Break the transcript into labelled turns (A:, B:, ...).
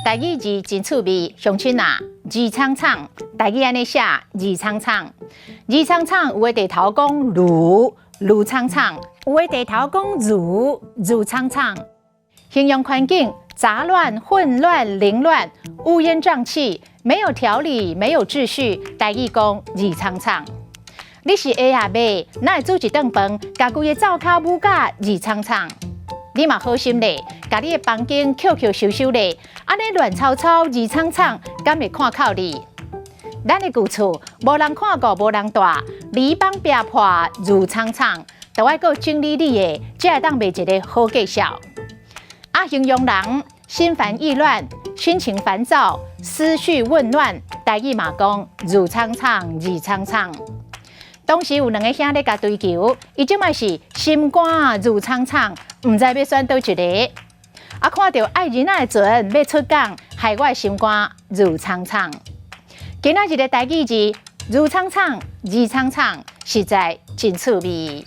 A: 台语字真趣味，乡亲啊，二苍苍，台语安尼写，二苍苍。二苍苍有的地头讲如，如苍苍；有的地头讲如，如苍苍。形容环境杂乱、混乱、凌乱、乌烟瘴气，没有条理，没有秩序。台语讲二苍苍。你是下阿妹，哪会煮一顿饭，家规个灶骹母甲二苍苍？你嘛好心咧，家你的房间扣扣收收咧，安尼乱糟糟、二苍苍，敢会看靠你？咱的旧厝无人看过，无人住，篱笆壁破如苍苍，都爱搁整理你的，才会当卖一个好计绍。形容人心烦意乱、心情烦躁、思绪混乱，台语嘛讲如苍苍、二苍苍。当时有两个兄咧甲追求，伊即卖是心肝如苍苍，唔知要选倒一个。看到爱人仔的船要出港，害我的心肝如苍苍。今仔日的台语字如苍苍、二苍苍，实在真趣味。